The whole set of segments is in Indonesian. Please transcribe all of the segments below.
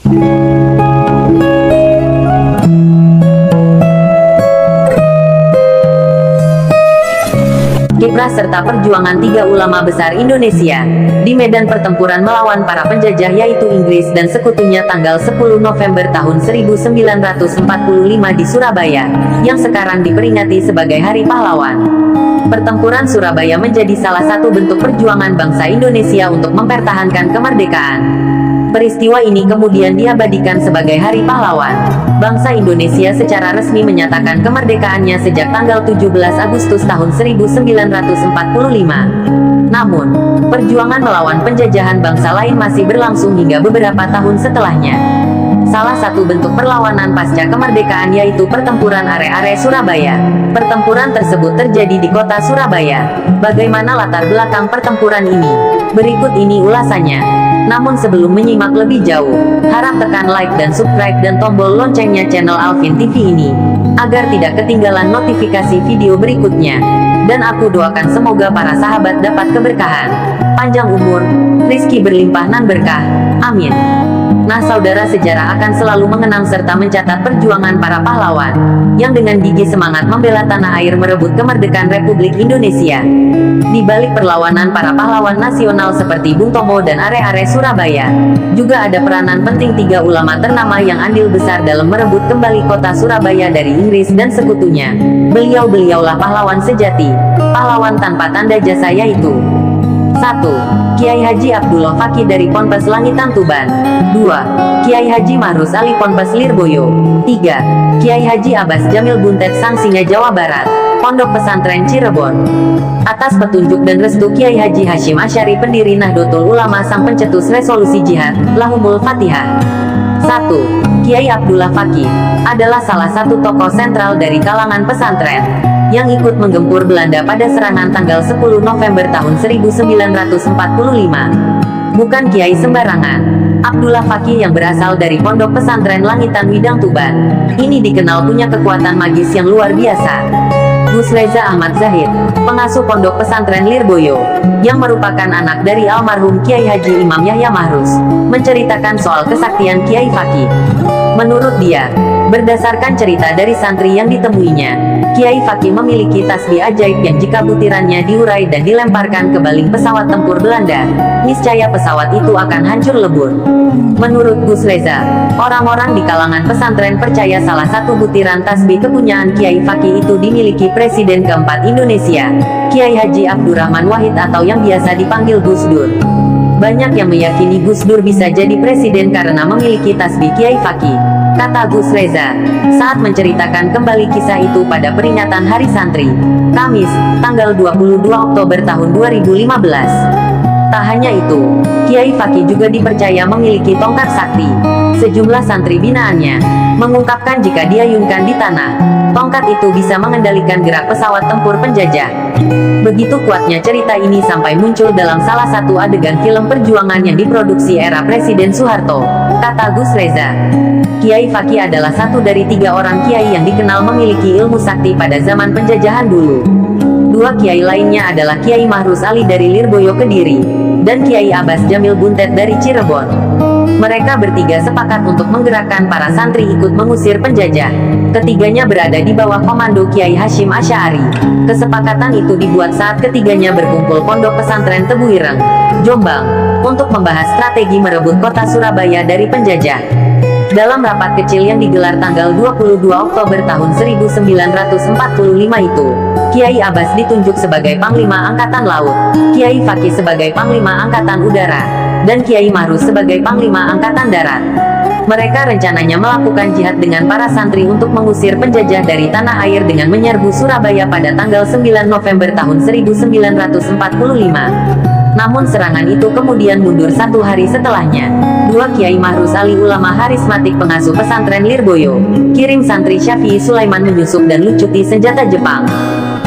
Kiprah serta perjuangan tiga ulama besar Indonesia di medan pertempuran melawan para penjajah yaitu Inggris dan sekutunya tanggal 10 November tahun 1945 di Surabaya, yang sekarang diperingati sebagai Hari Pahlawan. Pertempuran Surabaya menjadi salah satu bentuk perjuangan bangsa Indonesia untuk mempertahankan kemerdekaan. Peristiwa ini kemudian diabadikan sebagai Hari Pahlawan. Bangsa Indonesia secara resmi menyatakan kemerdekaannya sejak tanggal 17 Agustus tahun 1945. Namun, perjuangan melawan penjajahan bangsa lain masih berlangsung hingga beberapa tahun setelahnya. Salah satu bentuk perlawanan pasca kemerdekaan yaitu pertempuran Are-Are Surabaya. Pertempuran tersebut terjadi di kota Surabaya. Bagaimana latar belakang pertempuran ini? Berikut ini ulasannya. Namun sebelum menyimak lebih jauh, harap tekan like dan subscribe dan tombol loncengnya channel Alvin TV ini, agar tidak ketinggalan notifikasi video berikutnya. Dan aku doakan semoga para sahabat dapat keberkahan, panjang umur, rizki berlimpah nan berkah. Amin. Nah saudara, sejarah akan selalu mengenang serta mencatat perjuangan para pahlawan, yang dengan gigih semangat membela tanah air merebut kemerdekaan Republik Indonesia. Di balik perlawanan para pahlawan nasional seperti Bung Tomo dan Are-Are Surabaya, juga ada peranan penting tiga ulama ternama yang andil besar dalam merebut kembali kota Surabaya dari Inggris dan sekutunya. Beliau-beliaulah pahlawan sejati, pahlawan tanpa tanda jasa yaitu 1. Kiai Haji Abdullah Fakih dari Ponpes Langitan Tuban. 2. Kiai Haji Mahrus Ali Ponpes Lirboyo. 3. Kiai Haji Abbas Jamil Buntet Sangsinga Jawa Barat, Pondok Pesantren Cirebon. Atas petunjuk dan restu Kiai Haji Hashim Asy'ari pendiri Nahdlatul Ulama sang pencetus resolusi jihad, Lahumul Fatihah. 1. Kiai Abdullah Fakih adalah salah satu tokoh sentral dari kalangan pesantren yang ikut menggempur Belanda pada serangan tanggal 10 November tahun 1945. Bukan kiai sembarangan. Abdullah Fakih yang berasal dari Pondok Pesantren Langitan Widang Tuban ini dikenal punya kekuatan magis yang luar biasa. Gus Reza Ahmad Zahid, pengasuh Pondok Pesantren Lirboyo, yang merupakan anak dari almarhum Kiai Haji Imam Yahya Mahrus, menceritakan soal kesaktian Kiai Fakih. Menurut dia, berdasarkan cerita dari santri yang ditemuinya, Kiai Fakih memiliki tasbih ajaib yang jika butirannya diurai dan dilemparkan ke baling pesawat tempur Belanda, niscaya pesawat itu akan hancur lebur. Menurut Gus Reza, orang-orang di kalangan pesantren percaya salah satu butiran tasbih kepunyaan Kiai Fakih itu dimiliki Presiden keempat Indonesia, Kiai Haji Abdurrahman Wahid atau yang biasa dipanggil Gus Dur. Banyak yang meyakini Gus Dur bisa jadi presiden karena memiliki tasbih Kiai Fakih, kata Gus Reza, saat menceritakan kembali kisah itu pada peringatan Hari Santri, Kamis, tanggal 22 Oktober tahun 2015. Tak hanya itu, Kiai Fakih juga dipercaya memiliki tongkat sakti. Sejumlah santri binaannya mengungkapkan jika diayunkan di tanah, tongkat itu bisa mengendalikan gerak pesawat tempur penjajah. Begitu kuatnya cerita ini sampai muncul dalam salah satu adegan film perjuangan yang diproduksi era Presiden Soeharto, kata Gus Reza. Kiai Fakih adalah satu dari 3 orang kiai yang dikenal memiliki ilmu sakti pada zaman penjajahan dulu. 2 kiai lainnya adalah Kiai Mahrus Ali dari Lirboyo Kediri, dan Kiai Abbas Jamil Buntet dari Cirebon. Mereka bertiga sepakat untuk menggerakkan para santri ikut mengusir penjajah. Ketiganya berada di bawah komando Kiai Hashim Asy'ari. Kesepakatan itu dibuat saat ketiganya berkumpul Pondok Pesantren Tebu Ireng, Jombang, untuk membahas strategi merebut kota Surabaya dari penjajah. Dalam rapat kecil yang digelar tanggal 22 Oktober tahun 1945 itu, Kiai Abbas ditunjuk sebagai Panglima Angkatan Laut, Kiai Fakih sebagai Panglima Angkatan Udara, dan Kiai Mahrus sebagai Panglima Angkatan Darat. Mereka rencananya melakukan jihad dengan para santri untuk mengusir penjajah dari tanah air dengan menyerbu Surabaya pada tanggal 9 November tahun 1945. Namun serangan itu kemudian mundur 1 hari setelahnya. 2 Kiai Mahrus Ali ulama harismatik pengasuh pesantren Lirboyo, kirim santri Syafi'i Sulaiman menyusup dan lucuti senjata Jepang.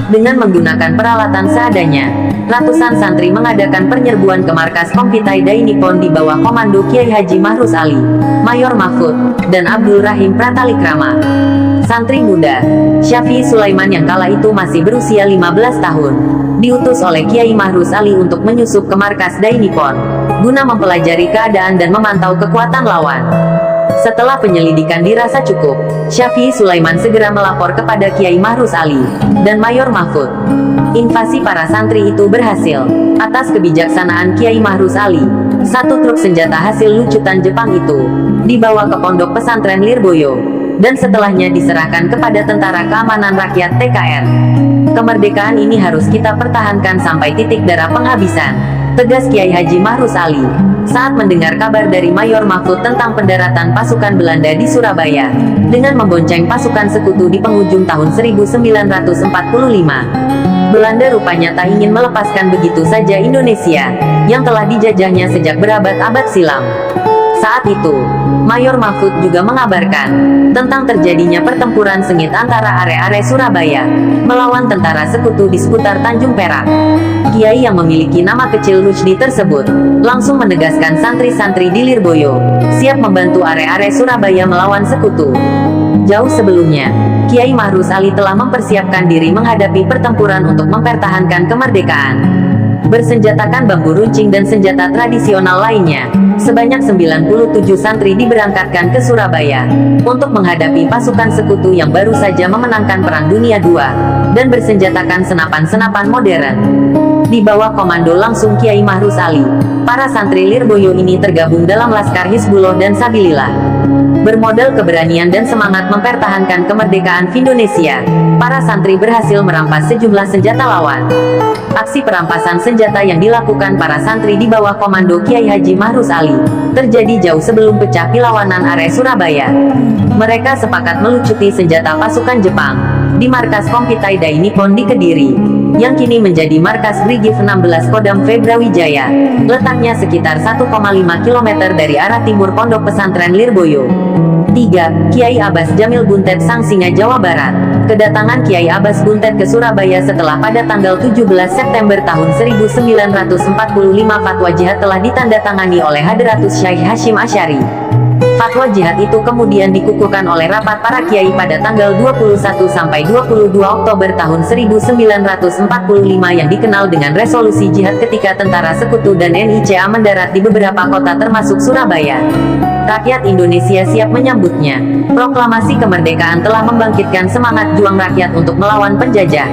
Dengan menggunakan peralatan seadanya, ratusan santri mengadakan penyerbuan ke markas Kompitai Dai Nippon di bawah komando Kiai Haji Mahrus Ali, Mayor Mahfud, dan Abdul Rahim Pratalikrama. Santri muda, Syafi'i Sulaiman yang kala itu masih berusia 15 tahun, diutus oleh Kiai Mahrus Ali untuk menyusup ke markas Dai Nippon, guna mempelajari keadaan dan memantau kekuatan lawan. Setelah penyelidikan dirasa cukup, Syafi'i Sulaiman segera melapor kepada Kiai Mahruz Ali dan Mayor Mahfud. Invasi para santri itu berhasil. Atas kebijaksanaan Kiai Mahruz Ali, satu truk senjata hasil lucutan Jepang itu dibawa ke pondok pesantren Lirboyo, dan setelahnya diserahkan kepada Tentara Keamanan Rakyat (TKR). Kemerdekaan ini harus kita pertahankan sampai titik darah penghabisan, tegas Kiai Haji Mahruz Ali saat mendengar kabar dari Mayor Mahfud tentang pendaratan pasukan Belanda di Surabaya dengan membonceng pasukan sekutu di penghujung tahun 1945. Belanda rupanya tak ingin melepaskan begitu saja Indonesia yang telah dijajahnya sejak berabad-abad silam. Saat itu, Mayor Mahfud juga mengabarkan tentang terjadinya pertempuran sengit antara are-are Surabaya melawan tentara sekutu di seputar Tanjung Perak. Kiai yang memiliki nama kecil Rusdi tersebut langsung menegaskan santri-santri di Lirboyo siap membantu are-are Surabaya melawan sekutu. Jauh sebelumnya, Kiai Mahruz Ali telah mempersiapkan diri menghadapi pertempuran untuk mempertahankan kemerdekaan. Bersenjatakan bambu runcing dan senjata tradisional lainnya, sebanyak 97 santri diberangkatkan ke Surabaya untuk menghadapi pasukan sekutu yang baru saja memenangkan Perang Dunia II dan bersenjatakan senapan-senapan modern. Di bawah komando langsung Kiai Mahruz Ali, para santri Lirboyo ini tergabung dalam Laskar Hizbullah dan Sabilillah. Bermodal keberanian dan semangat mempertahankan kemerdekaan Indonesia, para santri berhasil merampas sejumlah senjata lawan. Aksi perampasan senjata yang dilakukan para santri di bawah komando Kiai Haji Mahruz Ali terjadi jauh sebelum pecah pilawanan are Surabaya. Mereka sepakat melucuti senjata pasukan Jepang di markas Kompitai Dai Nippon di Kediri, yang kini menjadi markas Brigif 16 Kodam Febrawijaya, letaknya sekitar 1,5 km dari arah timur pondok pesantren Lirboyo. 3. Kiai Abbas Jamil Buntet Sang Singa Jawa Barat. Kedatangan Kiai Abbas Buntet ke Surabaya setelah pada tanggal 17 September tahun 1945 fatwa jihad telah ditandatangani oleh Hadratus Syaikh Hasyim Asy'ari. Fatwa jihad itu kemudian dikukuhkan oleh rapat para kiai pada tanggal 21 sampai 22 Oktober tahun 1945 yang dikenal dengan Resolusi Jihad ketika tentara sekutu dan NICA mendarat di beberapa kota termasuk Surabaya. Rakyat Indonesia siap menyambutnya. Proklamasi kemerdekaan telah membangkitkan semangat juang rakyat untuk melawan penjajah.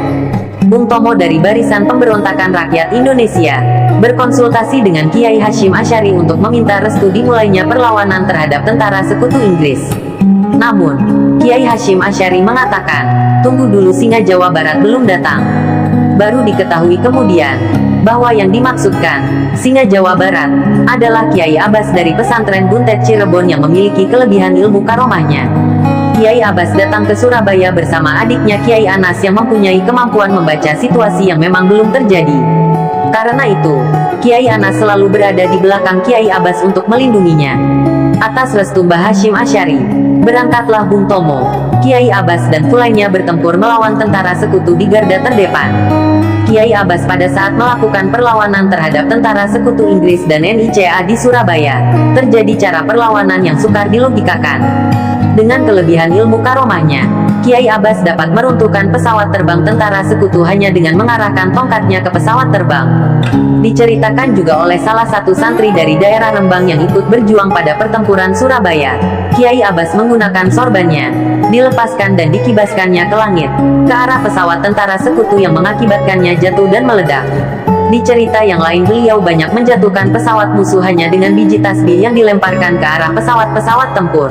Bung Tomo dari Barisan Pemberontakan Rakyat Indonesia berkonsultasi dengan Kiai Hasyim Asy'ari untuk meminta restu dimulainya perlawanan terhadap tentara sekutu Inggris. Namun, Kiai Hasyim Asy'ari mengatakan, tunggu dulu, Singa Jawa Barat belum datang. Baru diketahui kemudian bahwa yang dimaksudkan Singa Jawa Barat adalah Kiai Abbas dari pesantren Buntet Cirebon yang memiliki kelebihan ilmu karomahnya. Kiai Abbas datang ke Surabaya bersama adiknya Kiai Anas yang mempunyai kemampuan membaca situasi yang memang belum terjadi. Karena itu, Kiai Anas selalu berada di belakang Kiai Abbas untuk melindunginya. Atas restu Mbah Hasyim Asy'ari, berangkatlah Bung Tomo, Kiai Abbas dan lainnya bertempur melawan tentara sekutu di garda terdepan. Kiai Abbas pada saat melakukan perlawanan terhadap tentara sekutu Inggris dan NICA di Surabaya, terjadi cara perlawanan yang sukar dilogikakan. Dengan kelebihan ilmu karomahnya, Kiai Abbas dapat meruntuhkan pesawat terbang tentara sekutu hanya dengan mengarahkan tongkatnya ke pesawat terbang. Diceritakan juga oleh salah satu santri dari daerah Rembang yang ikut berjuang pada pertempuran Surabaya, Kiai Abbas menggunakan sorbannya, dilepaskan dan dikibaskannya ke langit, ke arah pesawat tentara sekutu yang mengakibatkannya jatuh dan meledak. Di cerita yang lain beliau banyak menjatuhkan pesawat musuh hanya dengan biji tasbih yang dilemparkan ke arah pesawat-pesawat tempur.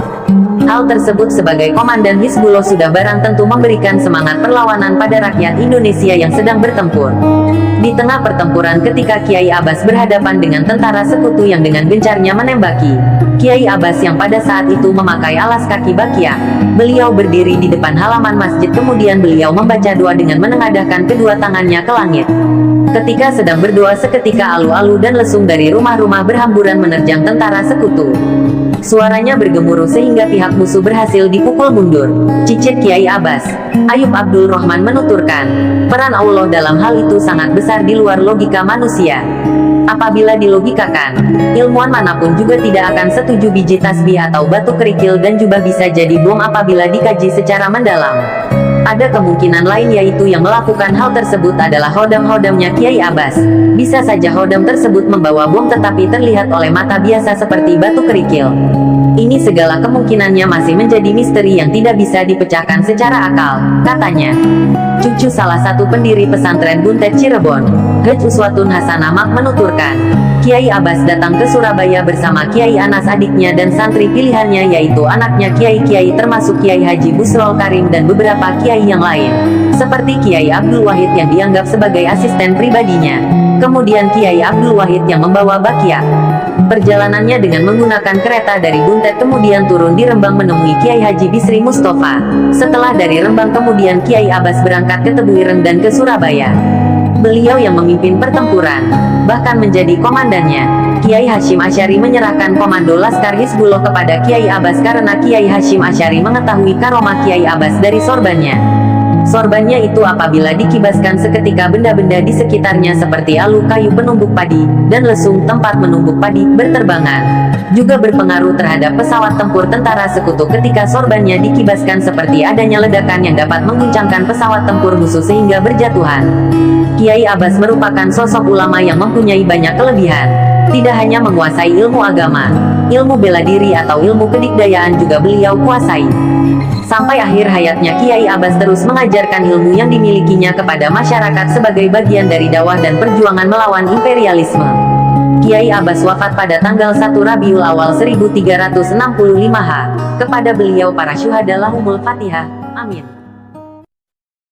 Hal tersebut sebagai komandan Hizbullah sudah barang tentu memberikan semangat perlawanan pada rakyat Indonesia yang sedang bertempur. Di tengah pertempuran ketika Kiai Abbas berhadapan dengan tentara sekutu yang dengan gencarnya menembaki Kiai Abbas yang pada saat itu memakai alas kaki bakyak, beliau berdiri di depan halaman masjid kemudian beliau membaca doa dengan menengadahkan kedua tangannya ke langit. Ketika sedang berdoa seketika alu-alu dan lesung dari rumah-rumah berhamburan menerjang tentara sekutu. Suaranya bergemuruh sehingga pihak musuh berhasil dipukul mundur. Cicit Kiai Abbas, Ayub Abdul Rahman menuturkan, peran Allah dalam hal itu sangat besar di luar logika manusia. Apabila dilogikakan, ilmuwan manapun juga tidak akan setuju biji tasbih atau batu kerikil dan jubah bisa jadi bom apabila dikaji secara mendalam. Ada kemungkinan lain yaitu yang melakukan hal tersebut adalah hodam-hodamnya Kiai Abbas. Bisa saja hodam tersebut membawa bom tetapi terlihat oleh mata biasa seperti batu kerikil. Ini segala kemungkinannya masih menjadi misteri yang tidak bisa dipecahkan secara akal, katanya. Cucu salah satu pendiri pesantren Buntet Cirebon, Hej Uswatun Hasanamak menuturkan, Kiai Abbas datang ke Surabaya bersama Kiai Anas adiknya dan santri pilihannya yaitu anaknya Kiai-Kiai termasuk Kiai Haji Busrol Karim dan beberapa Kiai yang lain, seperti Kiai Abdul Wahid yang dianggap sebagai asisten pribadinya. Kemudian Kiai Abdul Wahid yang membawa Bakia. Perjalanannya dengan menggunakan kereta dari Buntet kemudian turun di Rembang menemui Kiai Haji Bisri Mustafa. Setelah dari Rembang kemudian Kiai Abbas berangkat ke Tebuireng dan ke Surabaya. Beliau yang memimpin pertempuran, bahkan menjadi komandannya. Kiai Hashim Asy'ari menyerahkan komando Laskar Hizbullah kepada Kiai Abbas karena Kiai Hashim Asy'ari mengetahui karomah Kiai Abbas dari sorbannya. Sorbannya itu apabila dikibaskan seketika benda-benda di sekitarnya seperti alu kayu penumbuk padi, dan lesung tempat menumbuk padi, berterbangan. Juga berpengaruh terhadap pesawat tempur tentara sekutu ketika sorbannya dikibaskan seperti adanya ledakan yang dapat mengguncangkan pesawat tempur musuh sehingga berjatuhan. Kiai Abbas merupakan sosok ulama yang mempunyai banyak kelebihan. Tidak hanya menguasai ilmu agama, ilmu bela diri atau ilmu kedikdayaan juga beliau kuasai. Sampai akhir hayatnya Kiai Abbas terus mengajarkan ilmu yang dimilikinya kepada masyarakat sebagai bagian dari dakwah dan perjuangan melawan imperialisme. Kiai Abbas wafat pada tanggal 1 Rabiul Awal 1365 H. Kepada beliau para syuhada lahumul Fatihah. Amin.